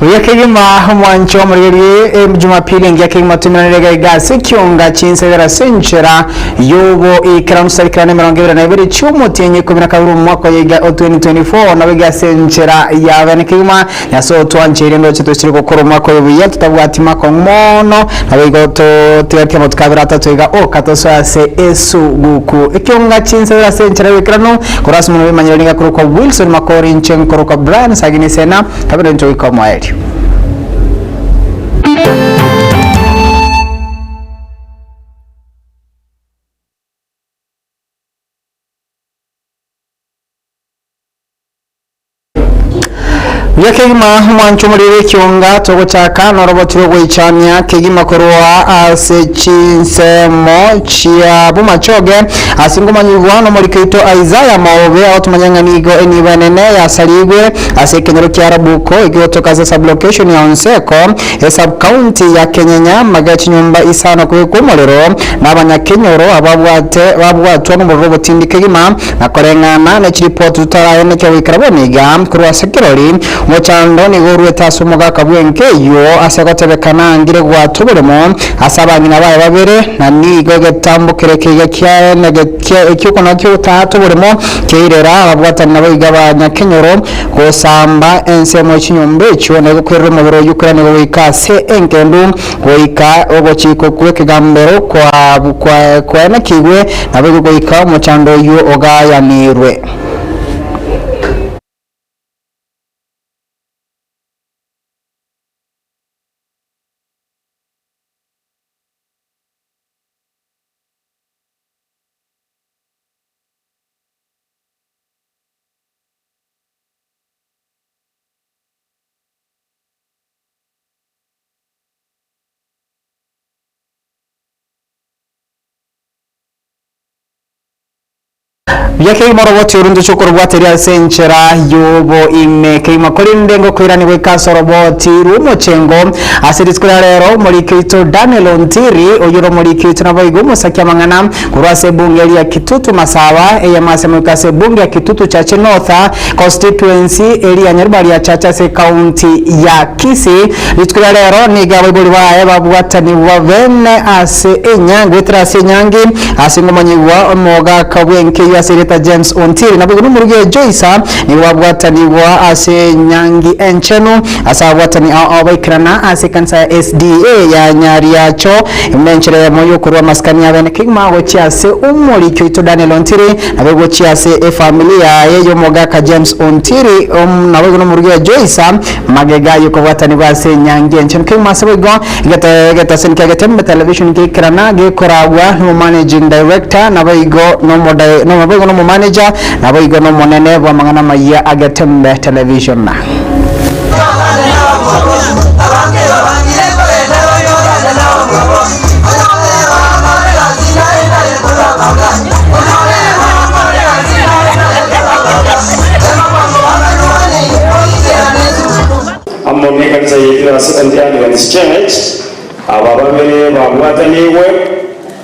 Uyakegima mwancho murigeri Jumapili ngia kegima tumirega igase kyonga chinsegera senchera yobo ikiramusarikana 22 cyumutenye 12 mwaka yiga 2024 nabiga senchera yabane kegima yaso twanchere ndo cyitosiri gukora mwaka yobuya tutabwatima ko mono nabigo to tiyakemo tukabira tatuiga katosase esuguku ikyonga chinsegera senchera wikirano kurasmu bimanyira ninga kuruko Wilson Makori nchenko kuruko Brian Sagini Sena kabira ncho ikomaeli Yakegima mwancho murire kyonga togo chaka norobotiro gwichamya kegima korwa ase chinsemo chia bumachoge asingumanyirwa no muri kito Isaiah Maobe otumanyanganigo enibanene yasaligwe ase kenyero kyarabuko igotoka za sublocation ya Onseko sub county ya Kenyanya magachi nyumba isano kwekomorero nabanyakenyoro babwatwa no murobo tindi kegima nakorengana na report tutarayene cyo wikaraboniga kurwa sekirori Mochando ni gurwe tasumuga kabwenke yo asagotebekana ngire gwatuburemo asabanyina baye babere na nigo getambukireke kya negekye cyuko nakyo tatuburemo kirera abagwatana nabo igabanya kenyoro gosamba ensemo chinyombe cyo nego kwerero mu biro yukurane wikase enkendu goika ogochiko kweke gambero kwa nakigwe nabo goika mochando yo ogaya nirwe Yake moroboti urundu chukurwa teria senchera yobo ime keima kolindengo kwirani wekaso roboti rumo chengo asiritskura rero muri kito Daniel Ontiri oyuro muri kito na boigumo sakyamangana kurwase bunge ya Kitutu Masawa eyamase mukase bunge ya Kitutu Chache North constituency area Nyarubari ya Chachase county ya Kisii litskura rero niga bibuli bae babwatani wavene ase enyangu trase nyangi asingomanyiwa omoga kabwenke yasirita James Ontiri nabwo n'umurige Joyce ni wabwataniwa ase nyangi enchenu asabwatani abaikirana ase kansa SDA ya nyari yacho imenchere moyo kurwa maskani yabene kigma gochiase umuri cyo Daniel Ontiri nabwo gochiase familia yeyo mogaka James Ontiri nabwo n'umurige Joyce magega yuko bwataniwa ase nyangi enchenu kigma sabwo gata senka gatembe television kikirana gekoragwa no managing director nabwo no manager nabo igono monene bwa mangana maya agatembe television na amone kanisa yitira Seventh-day Adventist Church abababere babwataniwe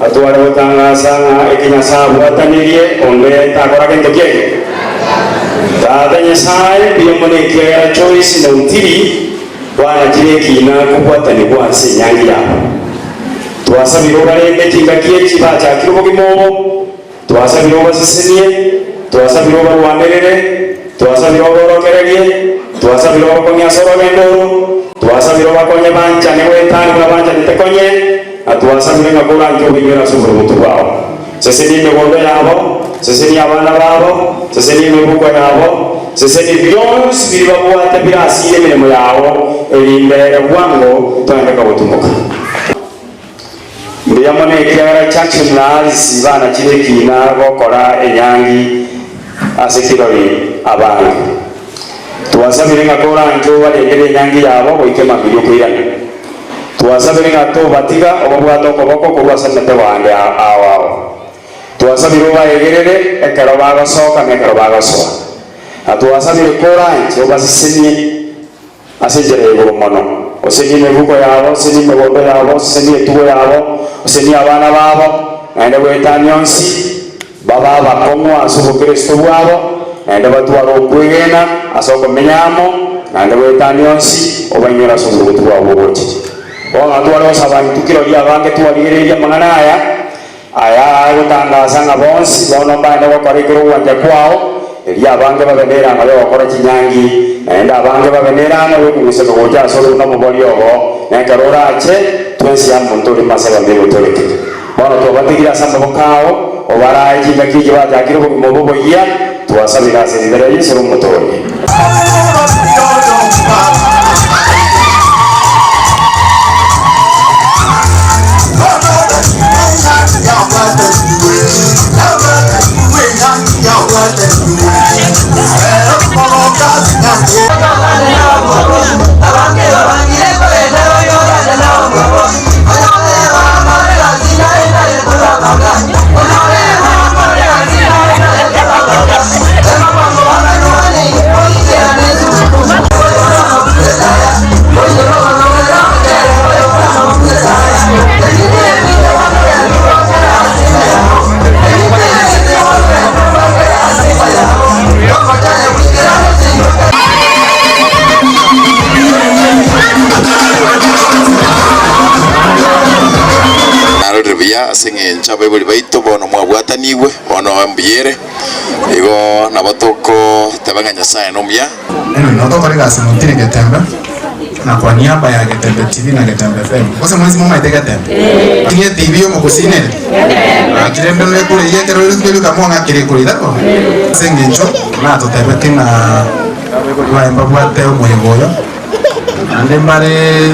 atwara gutangasa ikinya sabu atanirie onde takora kento keke tatanye sai biyomone kera Joyce na Ontiri wana kireki na kubwatani kwa sinyangi ya twasabiro barende kingakiye kibacha kirugo kimobo twasabiro basisiniye twasabiro barwanderere twasabiro borokererie twasabiro bakonya soro bendoro twasabiro bakonya bancha ne wetani na bancha nitekonye atuwasabire ngakora njo bigera sufuru mutubao sese ni megondo yabo sese ni abana babo sese ni mebuko yabo sese ni byons biribabwata birasire miremo yawo elimbere wango twandeka butumuka mbiyamone kyara church nazi bana kirekina gokora enyangi asekirori abana tuwasabire ngakora njo balengere enyangi yabo boikema byo kwirana tuwasabire ngato batiga obubwato koboko kurwasanete wange awao tuwasabire bayegerere ekero bagasoka nekero bagasoka atuwasabire koranje obasisenye asejere y'urumono osenye mevuko yabo osenye megondo yabo osenye tugo yabo osenye abana babo ende bwetanyonsi baba bakomwa asubo Kristo bwabo ende batwaro kwegena asoko menyamo ande wetani onsi obanyora sunguru tuwa bobote wanga tuwale osaba ntukiro lya bange tuwaligereria mangana aya gutangaza nga bonsi bono mbande gwakorikiro gwanja kwao elia bange babenera nga bakora kinyangi naenda bange babenera nga wekumwiseko goja solo na muboli obo nakarora ache twensi ya muntu ri masaba mbere toleke bono tubatigira samba bokao obaraji bakije bajakiro mu boboya tuwasabira siribere yisoro mutori singencha bebuli baito bono mwabwataniwe bono mbiyere igo nabatoko tabanganya sana nomya noto kore gasi mutiri Getembe na kwa niaba ya Getembe TV na Getembe FM kose mwezi mama ite Getembe tinge TV yo mkusine kirembe no kule yekero lukelu kama ngakire kule dako singencho na to tebeke na baemba bwate omoyoboyo ande mare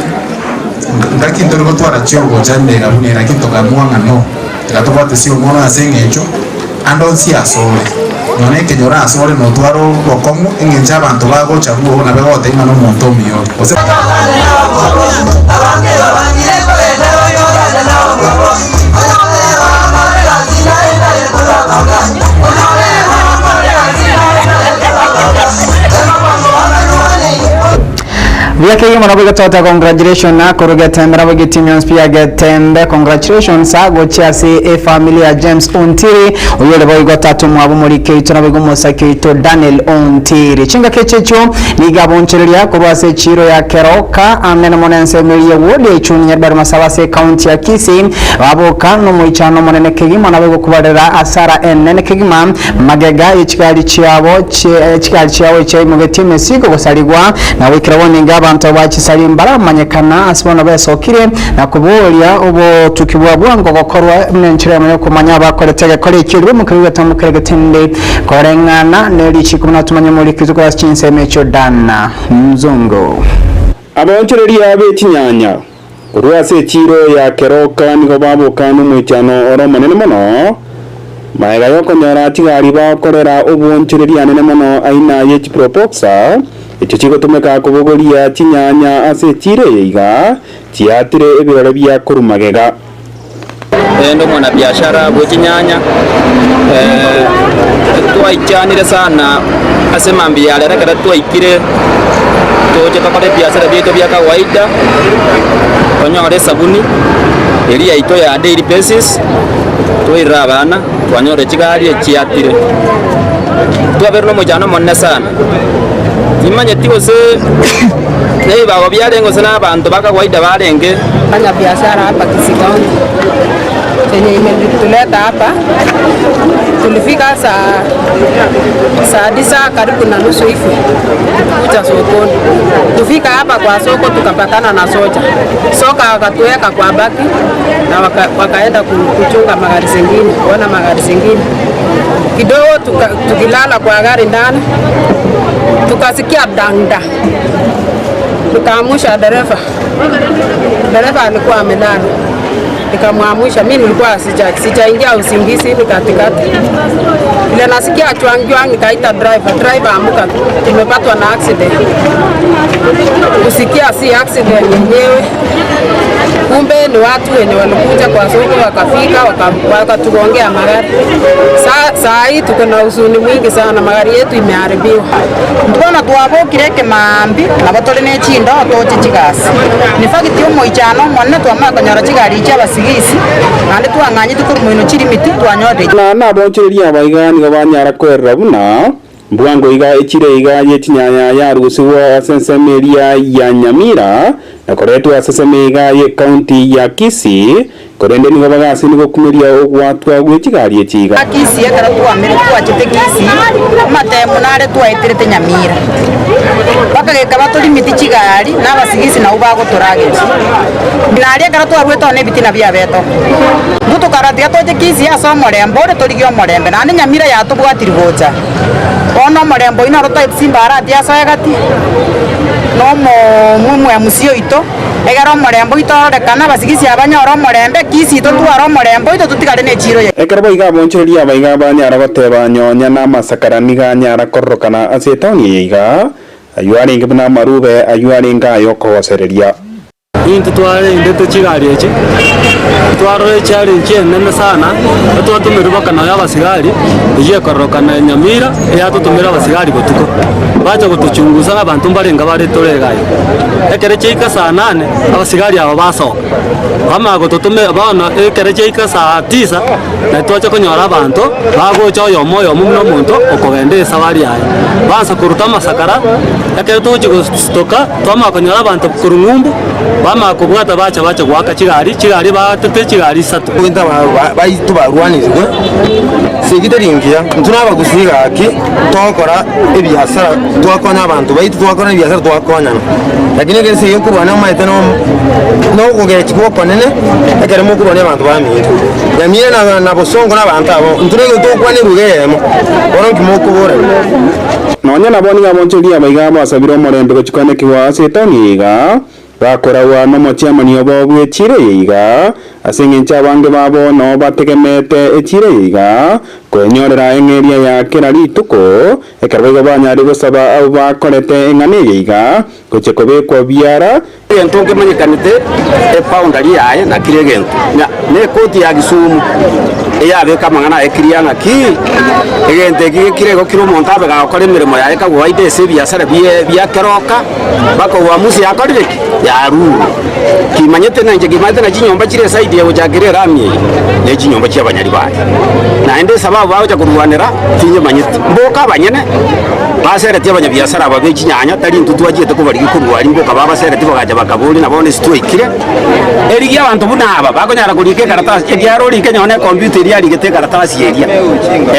ndakinto riko twara chiogo chande gabunera kinto kamwanga no tikatobate sio mwana asengecho ando si asole none ke nyora asole no twaro bokomo engenja abantu bago chabuo na bego tenga no monto mío ose Vyake mwana tota congratulations na kuruga tembera bagi teams pia Getembe congratulations ago chiasi e familia James Ontiri uyole boy gotatu mwabo muri keito na bigo mosa keito Daniel Ontiri chinga kechecho ni gaboncheria kurwase chiro ya Keroka amena monense miliye wode chunya bar masawase county ya Kisii babo kano muichano monene kegima na bigo kubarera asara enene kegima magega ichikali chiabo che mugetime sigo gosaligwa na wikirabone abantu bakisali mbara manyekana asibona besokire na kubolya ubo tukibwa bwango gokorwa mwenchire mu kumanya bakoretege kore ikirwe mu kiruga tamukere tende korengana neri chikumna tumanya muri kizuko ya chinse mecho dana mzungu abonchereri abe tinyanya kurwase chiro ya Keroka nigo babo kanu mwichano oro manene mono maega yoko nyara tigari bakorera ubonchereri anene mono aina ye chipropoxa icyo kigo tumeka kubogoria tinyanya ase tire yiga tiatire ebirore bya kurumagega ndo mwana biashara bwe tinyanya twaichanire sana ase mambi yale rekada twaipire toje kakore biashara byeto bya kawaida twanyore sabuni eri yaito ya daily basis toira abana twanyore kigari ekiatire twaberno mujano monne sana imanye tiose nei bago byarengo sana abantu bakawaida barenge fanya biashara hapa Kisii County chenye imetuleta hapa tulifika saa 9 karibu na nusu hivi kuja sokoni. Tufika hapa kwa soko tukapatana na soka wakatuweka kwa baki na wakaenda kuchunga magari zingine, kuona magari zingine kidogo. Tukilala kwa gari ndani tukasikia dangda, tukaamusha dereva alikuwa amelala, nikamwamusha. Mimi nilikuwa sijaingia usingizi ni katikati ile nasikia chwang nikaita driver amuka, tumepatwa na accident. Kusikia si accident yenyewe, kumbe ni watu wenye walikuja kwa soko wakafika wakatugongea magari. Saa hii tuko na huzuni mwingi sana, magari yetu imeharibiwa. Ndibona twabokire kemambi nabatore ne chindo toche chigasi nifagiti omoichano mwanne twamakanyora chigari cy'abasigisi kandi twanganye tukurumino chiri miti twanyode na boncheria abaigani gabanyara kwerera buna mbwango iga echire iga yetinyanya ya rugusiwa sensemeria ya Nyamira na koretwa sesemiga ye county ya Kisii korende nigo bagasi nigo kumeria ogwatwa gwechigari echiga Kisii ekara twamire twachete Kisii matemu nare twaitirete Nyamira bakageka batulimiti chigari n'abasigisi na ubago turageze binari ekara twarweta ne bitina bya beto mutu karatia toje Kisii aso morembo ore turigyo morembe nani Nyamira yatubwatiri gocha ono morembo ina rota simba arati asayagati no mumwe musio ito egaro morembo ito rekana basigisi abanyoro morembe Kisii to twaro morembo ito tutigare ne chiro ekarbo iga boncheri abaiga banyara goteba nyonya na masakarani ga nyara korrokana asetoni iga ayuari ngibna marube ayuari nga yoko wasereria into tware ndete chigari echi twaro challenge nene sana twatumirwa bakana y'abasigari iye korrokana Nyamira yatutumira abasigari gotuko baje gutuchunguza abantu mbarenga bare toregayo ekere chika saa 8 abasigari abo baso ama gututume bana ekere chika saa 9 na twaje kunyora abantu bagocha yo moyo mumno muntu okogende sawari yayo bansa kuruta masakara ekere tuje gustoka twama kunyora abantu kurungumbu bama kubwata bacha gwaka chigari batete chigari satu kwenda bayitu barwanizwe sigiteringya ntuna bagusiga aki tokora ebyasara twakona abantu bayitu twakona ebyasara twakona lakini gese yo kubana maite no kugera chikoko nene ekere mu kubona abantu bamira Nyamira na bosongo n'abantu abo nturego tokwane rugemo oronki mu kubora nonya naboni gaboncheri abaiga basabiro morembe gochikane kiwa setoni iga bakorawa no mochiamani obo bwechire iga asingincha bange babo no bategemete echire iga kwenyorera engeria ya kerari tuko ekarwego banyari gosaba abo bakorete engane iga gochekobekwa biara entonge manyikanite foundari yaye na kiregento ne koti ya Kisumu eyabe kamangana ekirianga ki egente kirego kiro montabe gakore mirimo yaye kagwa idese biasara bya keroka bako wamusi yakorire yaru kimanyete nanje kimanyete na chinyomba chire side ya ujagire ramye ne chinyomba cy'abanyari baye na ende sababu baje kurwanira tinye manyete mboka banyene baserete abanyabiasara babe chinyanya tari ntutu wagite ko bari kurwari mboka babaserete bagaje bakaburi nabone situikire erigi abantu bunaba bakonyara kurike karatasi ebyaro rike nyone computer yari gete karatasi yeria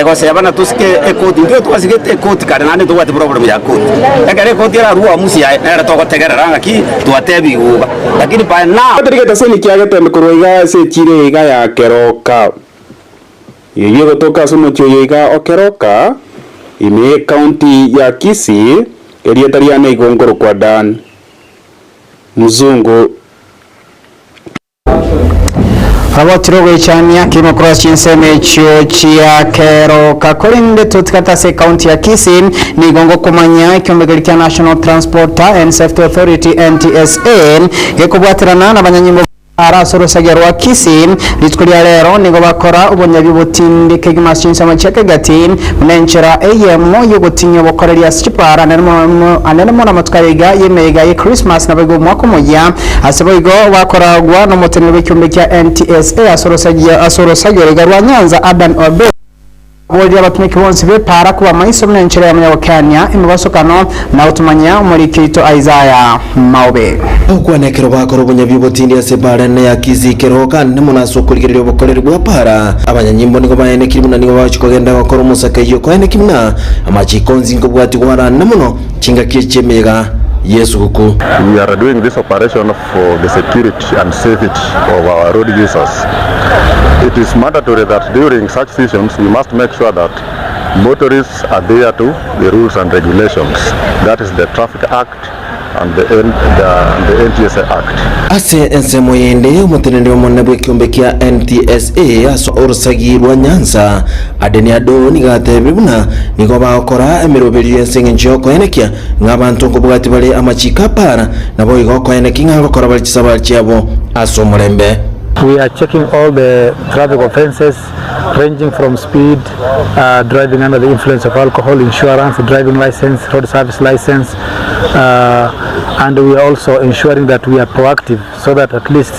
ego se bana tuske ekoti ndio twasige ekoti kana nande twate problem ya koti egere ekoti era ruwa musi ya era to gotegerera ngaki twatebi uba lakini pa na baterike taseni kiagete mikuroiga se chire iga ya keroka yeye gotoka sumo choyega okeroka ime county ya Kisii eria tariana igongoro kwa Dan Mzungu Abotiro gwechania kimokros chinseme chio chia keroka korinde tutkata se county ya Kisii ni gongo kumanya kyombegerikia National Transport and Safety Authority NTSA gekubwatirana na banyanyimbo arasoro sagerwa Kisii litkulia lero nigo bakora ubonyabi butindi kegimashinsa macheke gatin munenchera eyemo yugotinyo bokoreria chipara anemo na matkariga yemega ye Christmas na bego mwako moya aseboigo wakoragwa no motenebe cyumbe cya NTSA asoro sagerwa rwa Nyanza Adan Obe Wodi abatumiki bonse be para kuba maiso munenchera ya Kenya imubasokano na utumanya muri Kito Isaiah Maube ukwanekero bakoro bunyabibotindi asebara ne yakizi keroka ne munasokurigirira obukoreri bwa para abanyanyimbo nigo bayene kirimuna nigo bachikogenda bakora umusaka iyo kwene kimna amachikonzi ngo bwati gwara namuno chinga kichemega Yes, Guku. We are doing this operation for the security and safety of our road users. It is mandatory that during such sessions we must make sure that motorists adhere to the rules and regulations. That is the Traffic Act and the NTSA Act. Ase ensemo yende umutenende omonebwe kiombe kia NTSA aso orusagirwa Nyanza adeni ado nigatebibuna nigo bakora emiroberi ensengenjo koenekia ngabantu ngobwati bale amachika para nabo igo koeneki ngango kora bali chisaba chiabo aso murembe. We are checking all the traffic offenses ranging from speed, driving under the influence of alcohol, insurance, driving license, road service license, and we are also ensuring that we are proactive so that at least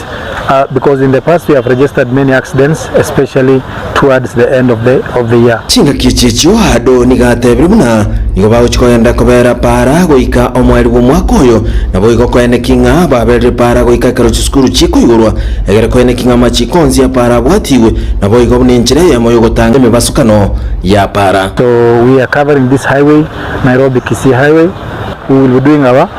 because in the past we have registered many accidents, especially towards the end of the year. Chinga kichicho hado nigatebire buna nigo bauchikoyenda kobera para goika omweri bw'omwaka oyo nabo igokoene kinga babere para goika kero chiskuru chiko igurwa egere koene kinga machikonzi ya para bwatiwe nabo igo buninjire ya moyo gotanga mibasukano ya para. So we are covering this highway, Nairobi Kisii highway. We will be doing our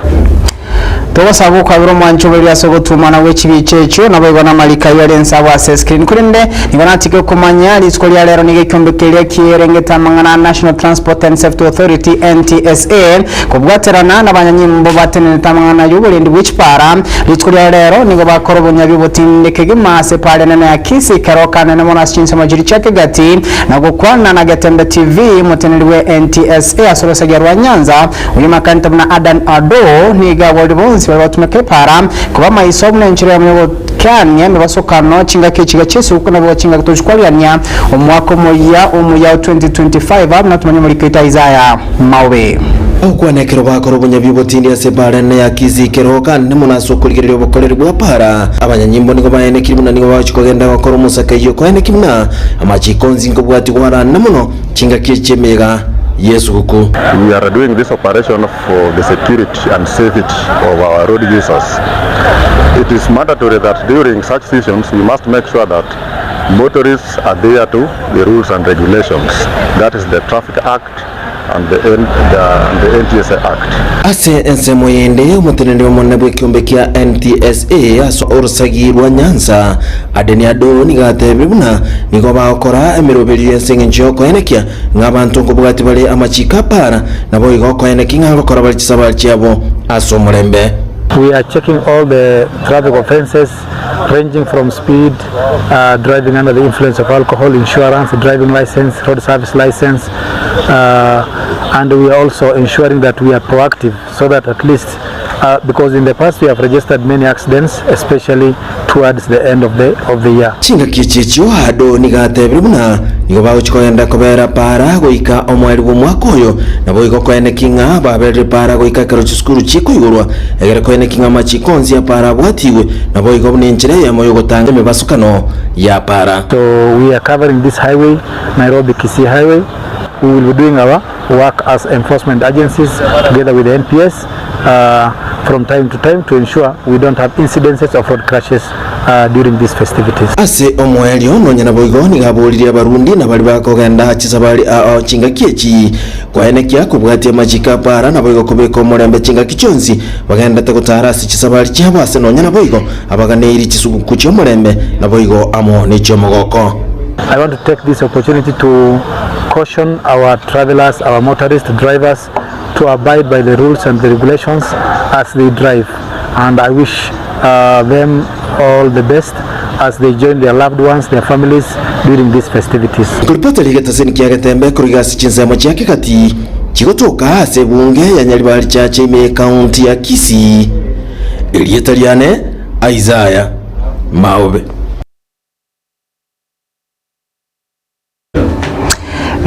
Towasabu kwa biro mwanchobeli asogotumana wechibichecho nabo igona malika yalensa wa screen kurinde igona tike kumanya lisiko lya lero nige kyombekele kierengeta mangana National Transport and Safety Authority NTSA kubwaterana n'abanyanyimbo batenene tamangana y'uburendi bw'ikipara lisiko lya lero nigo bakorobonya bibotindeke gimase pale nene ya Kisii Kerokana na mona chinsa majiri chake gati na gukwana na Gatembe TV muteneli we NTSA asorose gerwa Nyanza uyu makanta na Adan Ado niga World batumeke para kuba mayisobne nchire ya myobo kyanya mibasokano chinga kechiga chesu uko nabo chinga kutochkwalianya omwako moya omuya 2025 natumanye muri kwita Isaiah Mawe okwanekero bakorobonya bibotindi ya sebarene ya Kisii Kerokana nemunaso kuligirira obukoreri bwa para abanyanyimbo nigo bayene kirimuna nigo bachikogenda bakora musakayo kwene kimuna amachikonzi ngo bwati gwara nemuno chinga kechemega Yes, Huku. We are doing this operation for the security and safety of our road users. It is mandatory that during such sessions we must make sure that motorists adhere to the rules and regulations. That is the Traffic Act and the NTSA Act. Ase ensemo yende umutenende w'omwana bw'ekyombe kya NTSA aso orusagirwa Nyanza adeni ado nigatebire buna nigo bakora emiroberi y'ensengencho koenekya ng'abantu ngo bwati bali amachika para nabo igo koenekya ng'abakora bali kisaba cyabo aso mulembe. We are checking all the traffic offenses ranging from speed, driving under the influence of alcohol, insurance, driving license, road service license, and we are also ensuring that we are proactive so that at least because in the past we have registered many accidents, especially towards the end of the year. Chinga kichicho hado nigatebire buna nigo bauchikoyenda kobera para goika omweri bw'omwaka oyo nabo igo koene kinga babere para goika kero chiskuru chiko igurwa egere koene kinga machikonzi ya para bwatiwe nabo igo buninjire ya moyo gotanga mibasukano ya para. So we are covering this highway, Nairobi Kisii highway. We will be doing our work as enforcement agencies together with the NPS from time to time to ensure we don't have incidences of road crashes during these festivities. Ase omwelio nonyana boigo nigaburire abarundi na bali bakogenda chisabali chinga kiechi kwaenekya kubwatia majika para na boigo kubeko mulembe chinga kichonzi bagenda tegotarasi chisabali cyabo ase nonyana boigo abaganiri chisugu kucho mulembe na boigo amo nicho mogoko. I want to take this opportunity to caution our travelers, our motorist drivers to abide by the rules and the regulations as they drive, and I wish them all the best as they join their loved ones, their families during these festivities. Kulipata ligeta seni kia Gatembe kurigasi chinsemo chiake kati chigotoka ase bunge ya Nyaribari chache ime kaunti ya Kisii Elietariane Isaiah Maobe.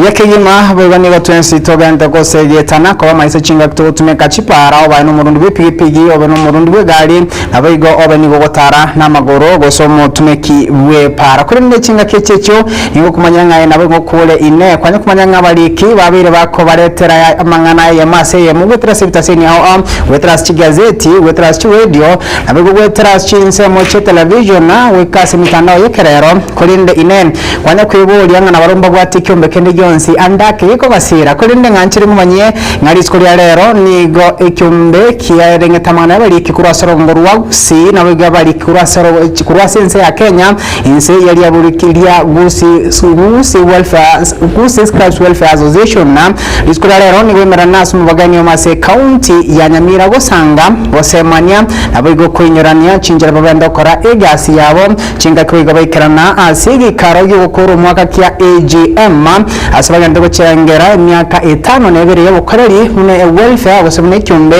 Yakeyima bwegani batwensi toganda ko segetana ko maise chinga kutumeka chipara oba no murundi bw'ipigipigi oba no murundi bw'egari nabigo oba ni gotara n'amagoro gosomo tumeki we para kuri ne chinga kechecho ingo kumanya ngaye nabo kule ine kwanya kumanya ngabaliki babire bako baretera amangana ya mase ya mugwetera sebitaseni aho wetera chigazeti wetera radio nabigo wetera chinse mo che television na wekase mitandao yekerero kuri ne ine kwanya kwibuli yanga na barumba bwati kyombe kende nsi andake yiko basira kulinde nganchiri mumanye ngari skoli ya lero nigo ekyumbe kiyarenga tamana bali kikurasoro ngorwa gusi na wiga bali kurasoro kurwasense ya Kenya inse yali yabulikilia gusi welfare association na skoli ya lero nigo meranasu mubagani omase county ya Nyamira gosanga bosemanya nabigo kuinyorania chinjira babanda kora egasi yabo chinga kwiga bayikarana asigi karo y'ubukuru mwaka kya AGM asabaganda gucengera imyaka 5 nebere y'ubukoreri mune welfare gusubune cyumbe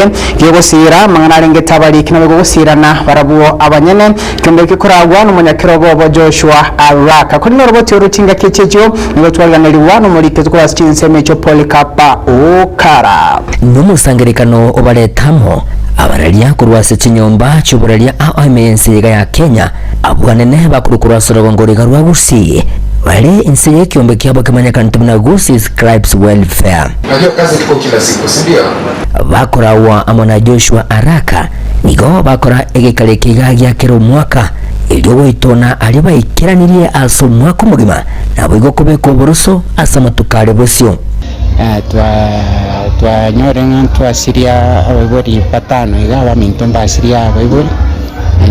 yogosira mangarenge tabari kinabe gusirana barabuo abanyene cyumbe kikuragwa n'umunyakirogo Joshua Araka kuri roboti y'urutinga kicejo ngo twaganiriwa no muri kezwa chinse mecho Polycarpa Okara n'umusangerekano obaretamo abararia kurwase chinyomba chuburaria AMNC ya Kenya abwanene bakurukura sorogongori garwa Gusii wale insiye kiombe kiabo kimanya kantumna Gusii Scribes Welfare. Najua kazi iko kila siku, si ndio? Bakora wa Amona Joshua Araka nigo bakora egekale kigagia kero mwaka ilio itona aliba ikiranirie aso mwaka mugima nabo igo kubeko buruso asa matukare bosio. Twa nyorenga twa siria abagori patano igaba mintumba siria abagori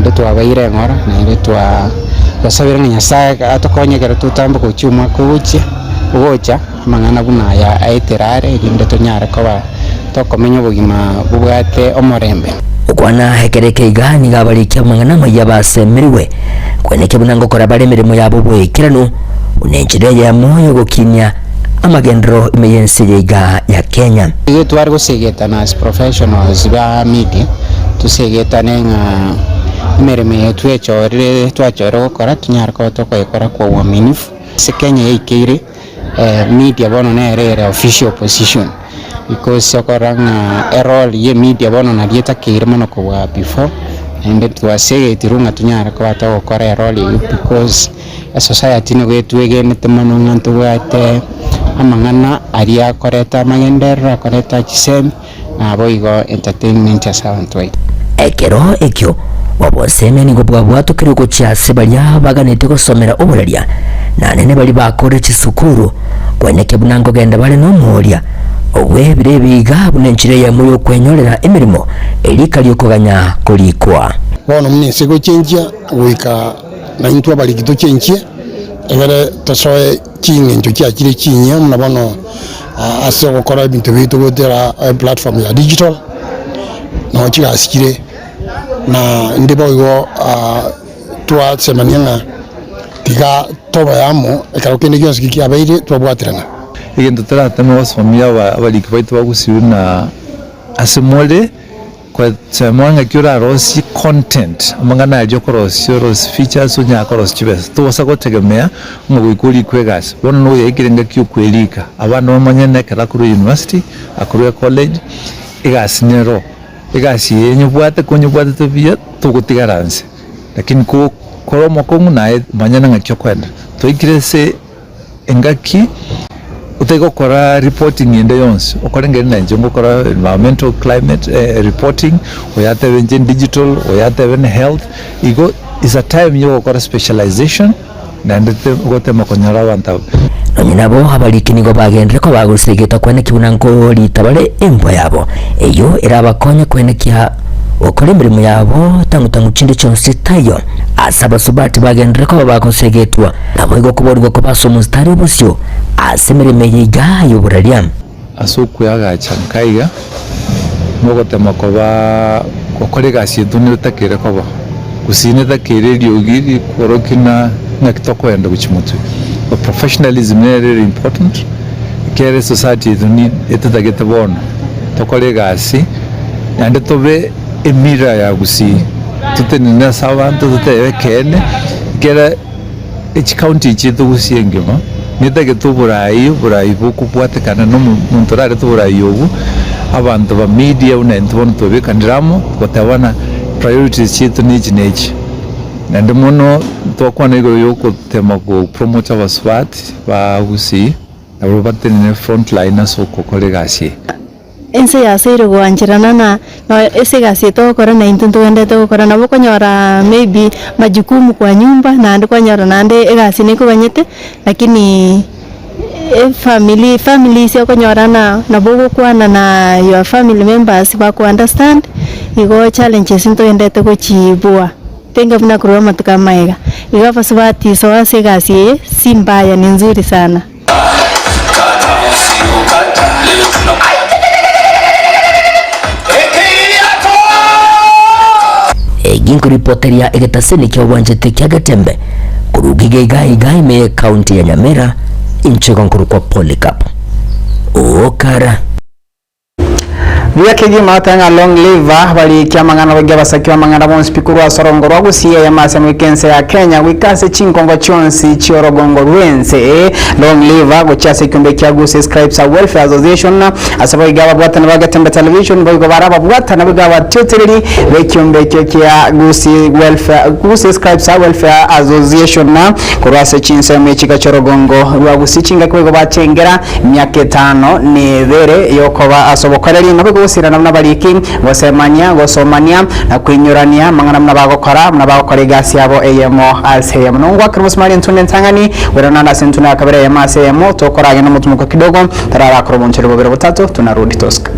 ndo twa bayire ngora na ndo twa basabira Nyasaye atokonyegera tutambo ku cyuma kubuke ugocha amangana buna ya aiterare ndo tonyara koba tokomenya bugima bubwate omorembe ukwana hekereke igani gabarikia amangana mayabasemeriwe kweneke bunango kora bare mirimo yabo bwekirano unenjire ya moyo gokinya amagendro imeyense ya Kenya. Iyo twari gusegetana as professionals ba media tusegetane nga imirimo yetu echorire twachora gukora tunyara ko tokwekora kwa uaminifu se Kenya ikire media bono nerere official position because sokoranga role ye media bono na dieta kire mano kwa before and twasegetirunga tunyara ko atokora role because a society ne wetu egene temano ngantu wate amangana aria koreta magendera koreta chisem na boigo entertainment ya soundway ekero ekyo waboseme ni gobwa bwato kiriko cyase balya baganete gusomera oburaria na nene bali bakore chisukuru kweneke bunango genda bale no moria owe birebiga bunenchire ya muyo kwenyorera emirimo elikali okoganya kulikwa bono mnese go chenjia wika na intwa bali kito chenjia egere tasoe kingenjo cyakire kinya munabono aso gukora ibintu bitu gutera platform ya digital no kigasikire na ndibo igo twa semanyanga tiga toba yamo ekarokende gyonse kiabaire twabwatirana igendo taratamo somia abali kibaitu bagusiruna asemole kwa tsemanga kyura rosi content amangana ajo korosi rosi features unya korosi chibes to wasa gotegemea mu gwikuri kwegas bono no yekirenga kyukwelika abana bamanyene kara kuri university akuru college igasinero igasi yenyu bwate kunyu bwate tobia tugutigaranse lakini ko koromo kongu nae manyana ngakyo kwenda to ikirese engaki utego kora reporting inde yonse okorengere na njongo kora environmental climate reporting oyate engine digital oyate health igo is a time yo kora specialization na ndete gote makonyara wanta nabo abalikinigo bagendere ko bagusegeta kwene kibunango litabale embo yabo eyo irabakonya kwene kya okore mirimo yabo tangu chinde cyonse tayo asaba subati bagendere ko bakosegetwa nabo igo kuborwa ko basomustari busyo asemirime yiga yoburaria asuku yagacha kaiga mogote makoba okore gasi dunyo takere koba kusine takere ryogiri korokina nakitoko enda guchimutu professionalism is very important care society to need etagete bon tokore gasi ande tobe emira ya gusi tutenina sawanto tutebe kene kera each county chitu gusiengema nitage tuburayi buku bwatekana no muntorare tuburayi yobu abantu ba media unento bon tobe kandiramo gotabana priorities chitu nichi nande mono twakwana igo yoko tema go promote abaswat ba gusi abo batene frontline soko kolegasi ense ya sero go anchirana na no ese gasi to kora na intuntu ende to kora na boko nyora maybe majukumu kwa nyumba na ande kwa nyora na ande gasi niko banyete lakini family sio konyora na bogo kwana na your family members ba ku understand igo challenges into ende to kuchibua tenga buna kurwa matuka maiga iga pasubati so ase gasi si mbaya ni nzuri sana ginko reporteria egetaseni kya wanjete kya Gatembe kurugige igai me county ya Nyamira inchego nkuru kwa Polycarp okara Vya kigi matanga long live bali kiamangana bage basaki bamangana bon speaker wa sorongo rwa gusiya ya mase mwikense ya Kenya wikase chinkongo chonsi chiorogongo rwense long live go chase kumbe kya go subscribes welfare association asaba igaba bwata nabaga tembe television boy go baraba bwata nabaga wa tutelili bekyombe kya gusi welfare go subscribes welfare association na kurase chinse mechika chorogongo rwa gusichinga kwego bachengera myaka 5 ni bere yokoba asobokoreri nabwo sira namna bariki gosemanya gosomania na kwinyurania mangana mna bagokora mna bagokora gasi yabo eyemo aseyemo nongwa Christmas ntunde ntangani werana sentuna kabere ya maseyemo tokoranye no mutumuko kidogo tarara korobonchero bobero butatu tunarudi Toska.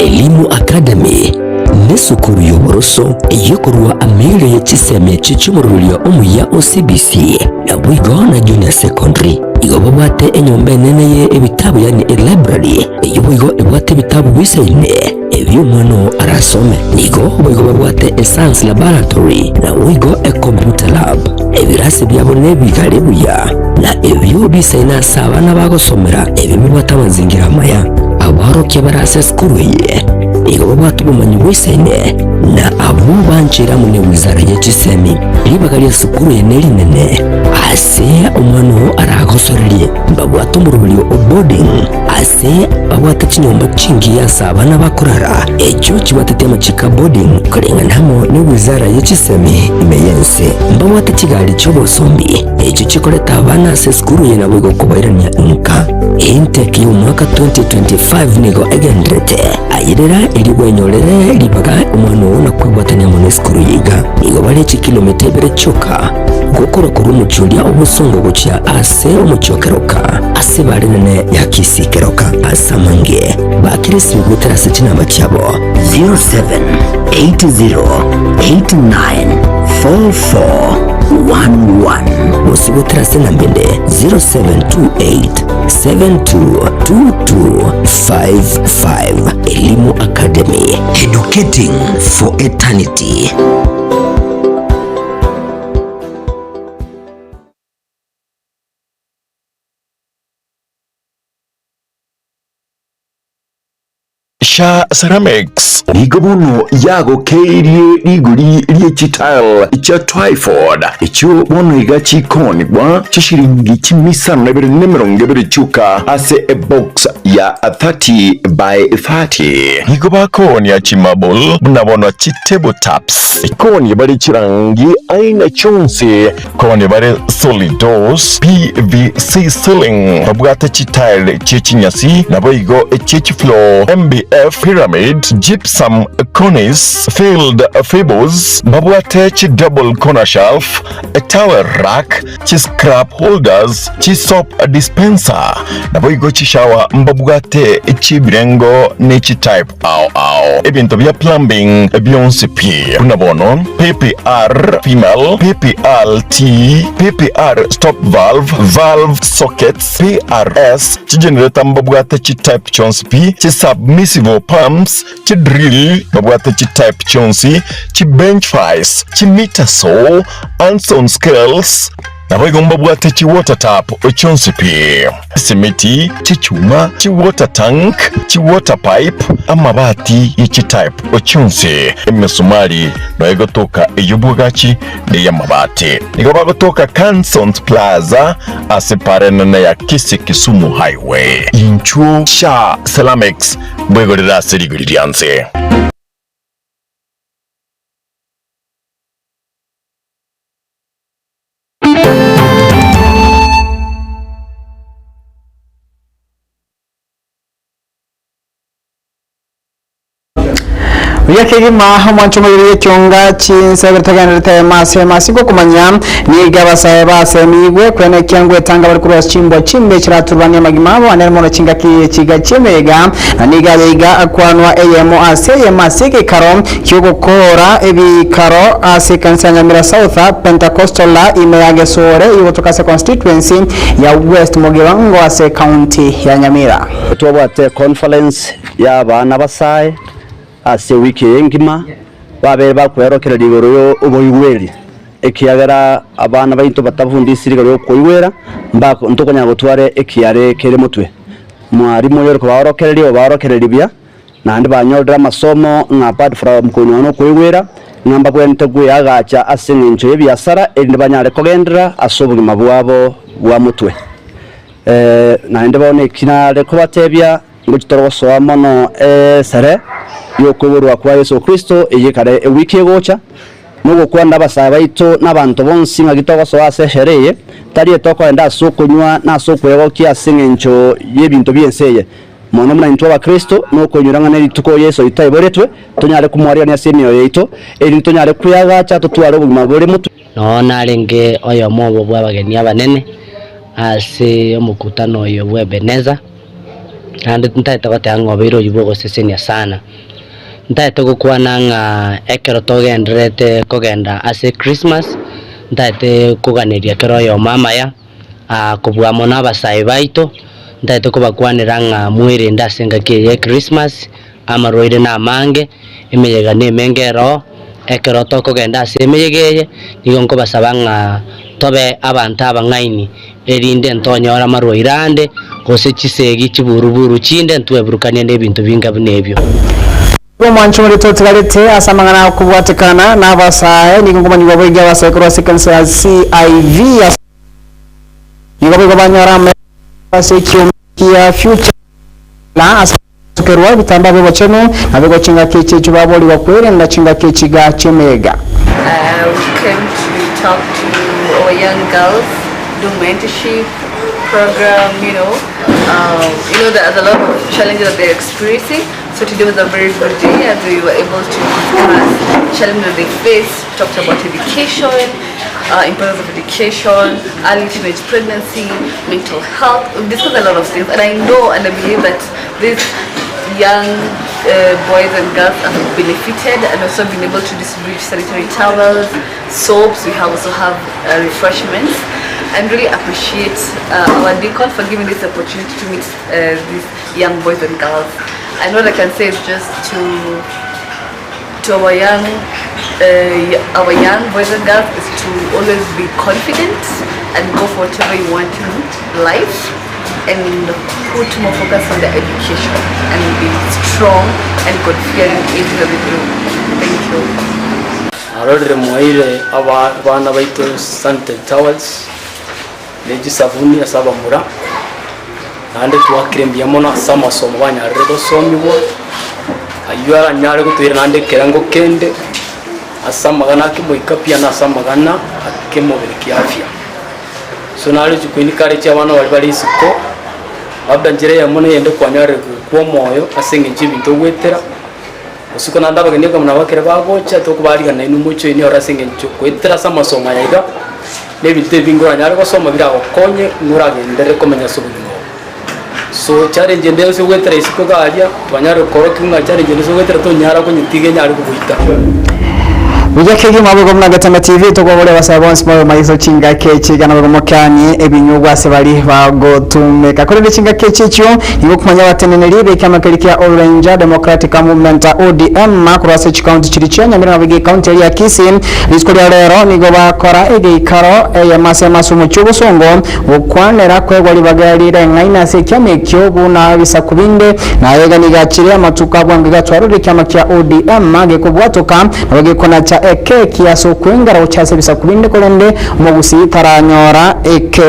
Elimu Academy ni sukuru y'uboroso iyokorwa amere y'ikiseme cy'umurulyo umuya OCBC na bwigo na junior secondary igobo bwate enyombe nene ye ebitabu yani library iyo bwigo ibwate bitabu bisene ebyo mwana arasome nigo bwigo bwate science laboratory na bwigo computer lab ebirasi byabone bigalebuya na ebyo bisena sabana bagosomera ebyo batabanzingira maya abaroke barase skuru ye igo batubumanyi wisene na abu banchira mune wizara y'ikisemi libagaliya skuru ye nelinene ase umwana aragosoreriye mbabwatumurubyo boarding ase babwata kinyomba cingi yasabana bakorara ejo kibatete amachika boarding kurenga ntamo ni wizara y'ikisemi imeyense mbabwata kigali cy'obosombi ejo kikoleta abana se skuru ye nabwo kubairania inka intake y'umwaka 2025 nigo egendrete ayirera irigwenyorere libaga umwana wona kwibwatanya mu skuru yiga nigo bari kilometer bere choka gukora kuri umucuria ubusongo gucya ase umucyokeroka ase barenene yakisikeroka asamange bakirisi guterase kinamba cyabo 0780894411 usibuterase nambende 0728722255 Elimu Academy, educating for eternity. Sha Ceramics ligobuno yago keirie liguri liechitile cha Twyford icho bono igachi koni bwa chishiringi chimisano nebere nemirongo ebere chuka ase a box ya 30 by 30 ligoba koni ya chimabul bunabono chitable taps koni bari chirangi aina chonse koni bari solid doors PVC ceiling babwata chitile chichinyasi naboigo chichi floor MBF pyramid gypsum cornice filled fables babwate chi double corner shelf a towel rack chi scrap holders chi soap dispenser naboigo chi shower mbabwate chi birengo ne chi type ao ebintu bya plumbing byonse pia unabono PPR female PPRT PPR stop valve sockets PRS chi generator mbabwate chi type chonse chi submersible pumps chi drill babwate chi type chonsi chi bench vise chi meter saw Anson scales naboigo mbabwate chi water tap chonsi pia simiti chi chuma chi water tank chi water pipe amabati ichi type chonsi emesumari naboigo toka eyubwagachi ne yamabati nigo bagotoka Cansons Plaza asiparana ya Kisumu highway inchuo Sha Ceramics bwego rirase ligurianse Yakigima mwanchuma yiri cyonga cy'insabertaganirite masigo kumanya niga basaye basemigwe kwene kyangwe tanga bari kuri chimbo chimbe kiraturwanya magimabo anermo kinga kiga kimega niga biga akwanwa eyemo aseye masike karo cyogokora ebikaro asikansanya South Pentecostal la imeyage sore iwotoka constituency ya West Mugirango ase county ya Nyamira twabate conference ya bana basaye ase wiki engima babere bakwerokera ligoro yo uboigweri ekiagera abana baito batavundisiri garo koiwera mbako ntokonya gutware ekiare kere mutwe mwarimu yero barokereria bia nandi banyodera masomo nga apart from kunono koiwera ngamba kwente kuyagacha asingincho yebiasara ende banyare kogendera asobugima bwabo bwa mutwe nandi bone kinare kubatebya ngutoro soa mono sere yokuburwa kwa Yesu Kristo eyekare ewiki egocha nugo kwanda basaba ito nabantu bonsi ngagitoko soa seshereye tari etoko enda sokunywa na sokwegokia singencho yebintu byenseye mono muna ntwa Kristo nuko nyurangana lituko Yesu itayiboretwe tunyare kumwaria nya semio yeito eri tunyare kuyagacha tutware ubugima buri mutu nona renge oyo mobo bwabageni abanene ase omukutano oyo bwebeneza kandi ntaita batangobero yibogo sesenia sana ntaita gukwana nga ekero togenderete kogenda ase Christmas ntaite kuganiria kero yo mama ya kubwamo n'abasayi baito ntaite kubakwanira nga mwiri ndasenga kiye Christmas amaroire na mange emeyega nemengero ekero tokogenda ase emeyegeye nigo nko basaba nga tobe abantu abangaini erinde ntonyora maroirande gose kisegi kiburuburu chinde ntweburukanye n'ebintu binga binebyo Mwancho muri totigalete asamangana kubwatekana n'abasaye ningoma nibo bwege abasaye cross cancer CIV nibo bwege banyara ya future la asukerwa bitamba bwo cheno nabego chinga keche chubaboli bakwere nda chinga keche ga chemega. We came to talk to our young girls, do mentorship program, there's a lot of challenges that they're experiencing. So today was a very good day and we were able to discuss challenges that they face, talked about education, importance of education, early teenage pregnancy, mental health. We discussed a lot of things and I know and I believe that these young boys and girls have benefited and also been able to distribute sanitary towels, soaps. We also have refreshments, and really appreciate our deacon for giving this opportunity to meet these young boys and girls. And what I can say is just to our young boys and girls is to always be confident and go for whatever you want in life, and put more focus on their education and be strong and God-fearing in everything that they do. Thank you. Arore muire abana baito sanitary towels neji sabuni asaba mura nande twakirembya mona sama somo banyarire gosomibwa ayara nyare gutwira nande kerango kende asamagana kimuika pia na asamagana akemobere kiafya so nale chukwini kare cyabana bali siko labda njere ya mona yende kwanyare kwa moyo asenge nchibinto gwetera usiko nanda bagende kamuna bakere bagocha to kubari kana inu mucho ini ora asenge ncho gwetera sama soma yaga nebite bingora nyare gosoma bira okonye nguragendere komenya sobunyo so challenge ndeo se gwetera isiko galia twanyare koroki nga challenge ndeo se gwetera to nyara ko nyitige nyare kubuita Ujake mwabe gomna gatanga TV tokobole basabonsi mwabe maiso chinga keche gana bago mokani ebinyugwa se bali bagotumeka kore chinga keche cyo ingo kumanya bateneneri bekama kalikia Orange Democratic Movement ODM makura se county chirichenya mbere nabige county ya Kisii riskori rero nigo bakora egikaro ya masema sumu cyubusongo bukwanera kwegwa libagarire ngaina se cyame cyo buna bisakubinde na yega nigakire amatuka bwange gatwarure cyama kya ODM mage kubwatoka nabage kona cha keki ya sokwengara uchase bisa kubinde kolende mugusi taranyora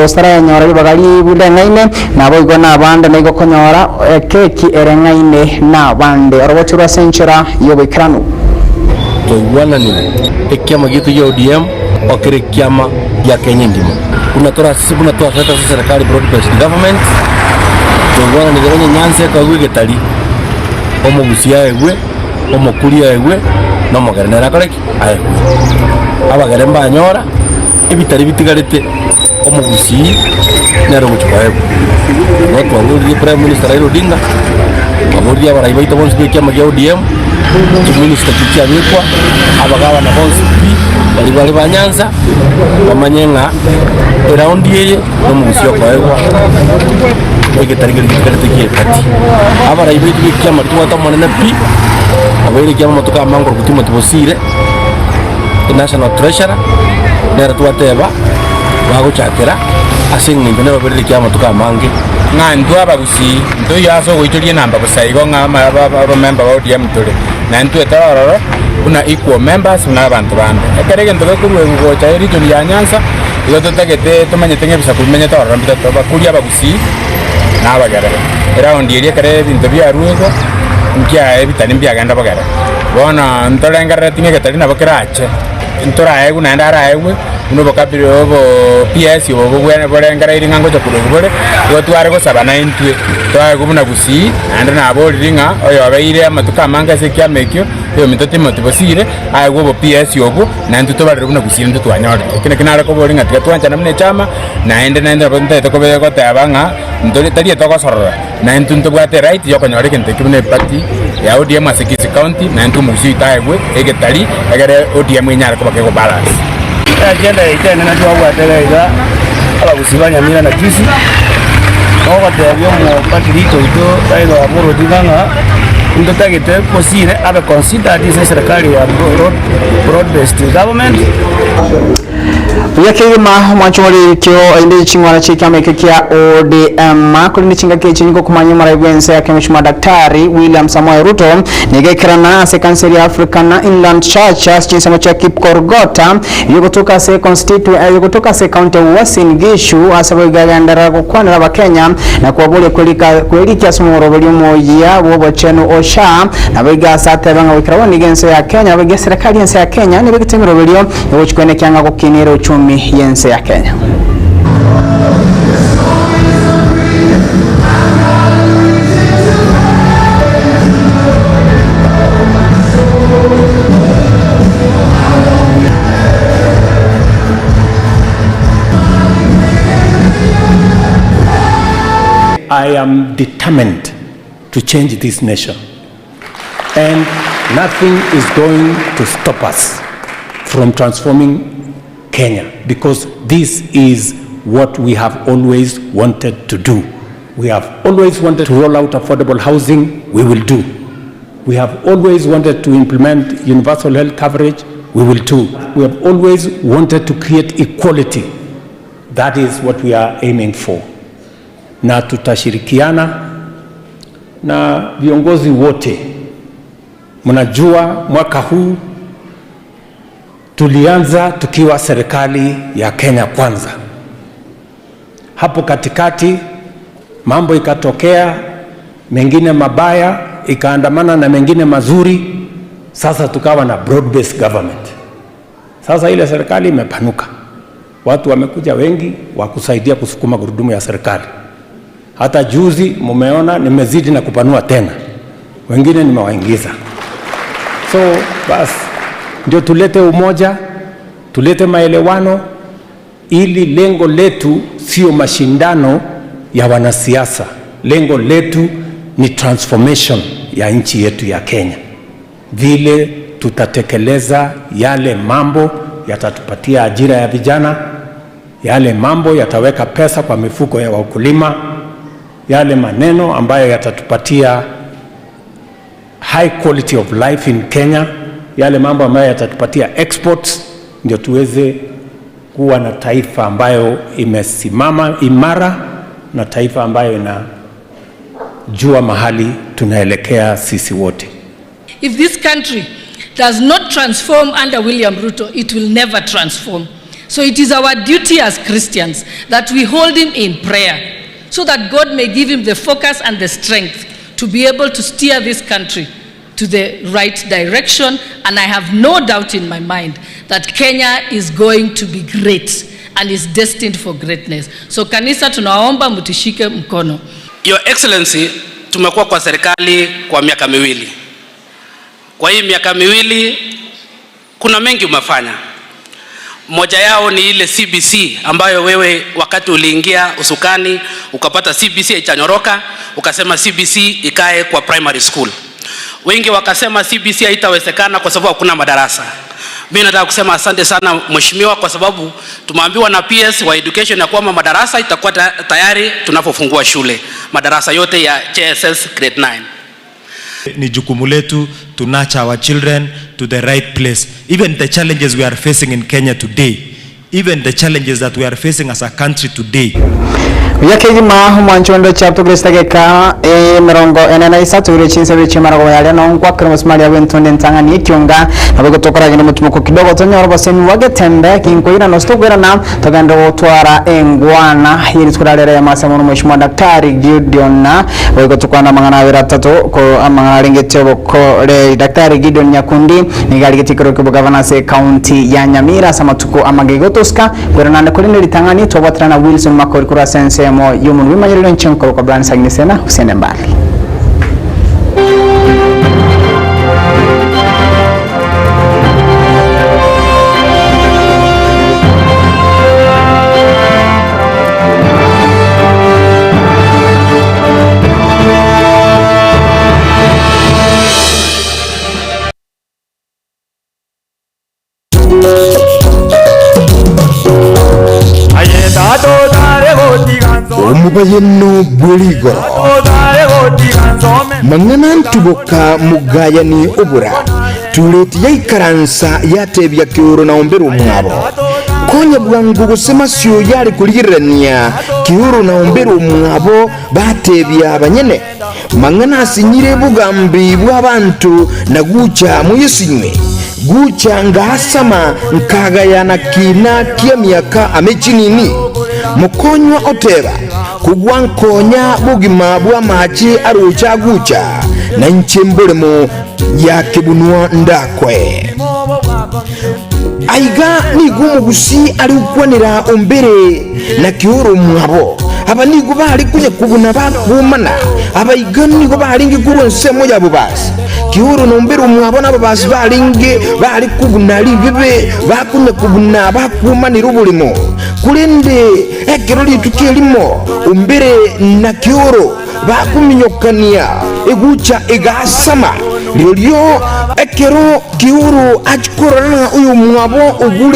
ostaranyora libagali bulengaine nabo igo nabande nego konyora keki erengaine nabande orobotura senchera yobekranu toiwana ni ekiama gitu ya ODM okere kiama ya Kenya ndimo unatora sasa serikali broad-based government toiwana ni gero nyanse ka gwigetali omugusi yaegwe omukuria yaegwe no mogerenera koreki aye abagere mbanyora ibitari bitigarete omugusi nero muchwaye no twanguri prime minister Raila Odinga twanguri abara ibaito bonse bekia magia ODM minister kicha bikwa abagaba na bonse bali banyanza bamanyenga around yeye no mugusi okwaegwa ege tarigiri kigarete kiye kati abara ibaito bekia martu wata monene pi abiri kiama matuka mango kutima tubosire national treasurer nera twateba baguchakira asing ngene babiri kiama matuka mange nga ndu abagusi ndu yaso goitorie namba busaigo nga aba member wa ODM tole na ndu etaroro una equal members na abantu bande ekerege ndu kuruwe ngocha region ya Nyanza iyo tutagete tumanye tenge bisa kumenya taroro mbita toba kuria abagusi na abagara era ondirie kare bintu bya ruego nkia ebitani byagenda bagara bona ntolengarira tinge ketali na bakirache ntora egu na ndara egu uno bakabiro bo PS bo bwene bolengara iringa ngoja kulugubole yo tware ko saba 90 twa gubuna gusi ande na bo ringa oyo abaire amatuka manga se kya mekyo yo mitoti motibosire ayo bo PS yobu na ndu tobarira buna gusi ndu twanyore kine kinara ko boringa tika twanja namne chama na ende bonte to ko be ko tabanga ndole tari to ko sorora na ndu ndu bwate right yo konyore kinte kibune party ya ODM Asekisi County na ndu musi taegwe egetali egere ODM nyara ko bakego balance agenda itene na tuwa bwatelega abagusibanya mira na kisi ogo tebyo mu patirito ito tailo amuro diganga ndo tagete posire abe consider this serikali ya broad based government yakema mwanchori kyo inde chingwana chikame kya ODM kuri nichinga ke chingo kumanya maravense ya kemishima daktari William Samoei Ruto nigekirana se kanseri ya African Inland Church chinsamo cha Kipkorgota yukutoka se constituent yukutoka se county Uasin Gishu asabo gagandara kukwana ba Kenya na kuabule kwelika sumuro bulimo ya bobo chenu osha na biga sate banga wikirawa nigense ya Kenya biga serikali yense ya Kenya ni bigitemiro bulio yochkwene kyanga kukinira uchumi yense ya Kenya. I am determined to change this nation, and nothing is going to stop us from transforming Kenya, because this is what we have always wanted to do. We have always wanted to roll out affordable housing, we will do. We have always wanted to implement universal health coverage, we will do. We have always wanted to create equality. That is what we are aiming for. Na tutashirikiana na viongozi wote. Mnajua mwaka huu tulianza tukiwa serikali ya Kenya Kwanza. Hapo katikati mambo ikatokea, mengine mabaya ikaandamana na mengine mazuri. Sasa tukawa na broad based government. Sasa ile serikali imepanuka, watu wamekuja wengi wa kusaidia kusukuma gurudumu ya serikali. Hata juzi mumeona nimezidi na kupanua tena, wengine nimewaingiza. So basi ndio tulete umoja, tulete maelewano, ili lengo letu sio mashindano ya wanasiasa. Lengo letu ni transformation ya nchi yetu ya Kenya. Vile tutatekeleza yale mambo yatatupatia ajira ya vijana, yale mambo yataweka pesa kwa mifuko ya wakulima, yale maneno ambayo yatatupatia high quality of life in Kenya, yale mambo ambayo yatatupatia exports, ndio tuweze kuwa na taifa ambayo imesimama imara na taifa ambayo inajua mahali tunaelekea sisi wote. If this country does not transform under William Ruto, it will never transform. So it is our duty as Christians that we hold him in prayer so that God may give him the focus and the strength to be able to steer this country to the right direction, and I have no doubt in my mind that Kenya is going to be great and is destined for greatness. So kanisa tunaomba mtishike mkono. Your Excellency, tumekuwa kwa serikali kwa miaka miwili. Kwa hii miaka miwili kuna mengi umefanya. Moja yao ni ile CBC ambayo wewe wakati uliingia usukani ukapata CBC ichanyoroka, ukasema CBC ikae kwa primary school. Wengi wakasema CBC haitawezekana kwa sababu hakuna madarasa. Mimi nataka kusema asante sana mheshimiwa, kwa sababu tumeambiwa na PS wa education ya kwamba madarasa itakuwa tayari tunapofungua shule, madarasa yote ya JSS grade 9. Ni jukumu letu to nurture our children to the right place. Even the challenges we are facing in Kenya today, even the challenges that we are facing as a country today. Yakegima mwanchondo chapto grestegeka mirongo enena isatu ire chinse biche marago yale no kwa Christmas Maria wentonde ntangani ikyonga nabwo tokora gine mutumuko kidogo tonyoro baseni wagetembe kinkoira no stogera na toganda otwara engwana hiri tkurarera ya masamu mheshimiwa daktari Gideon na wego tukwana mangana wera tatu ko amangana lengete boko le daktari Gideon Nyakundi ni gali getikero ko governor se county ya Nyamira samatuko amagego toska wera nande kolinde litangani tobatrana Wilson Makori kura sense mo yumun wima yelo nchenko ko brand sagnisena usende mbali. Omubayeno bweligo mangana ntuboka mugayani obura tuleti yaikaransa yatebya kioro na ombero mwabo konya bwangu gusema syo yali kulirania kioro na ombero mwabo batebya abanyene mangana asinyire bugambi bw'abantu na gucha muyisinywe gucha ngasama nkagayana kina kia miaka amechinini mukonywa oteba kugwankonya bugima bwa machi arucha gucha na nchembolemo ya kibunwa ndakwe aiga ni gumu gusi ari ukwanira ombere na kioro mwabo aba nigo bari kunya kubuna bakumana abaiga nigo baringi kuronsemo yabo basi kioro nombere umwabo nabo basi baringe bari kubuna libibe bakunya kubuna bakumanira ubulimo kulende ekero litukirimo ombere na kioro bakuminyokania egucha egasama lyo ekero kioro achikorana uyu mwabo ogule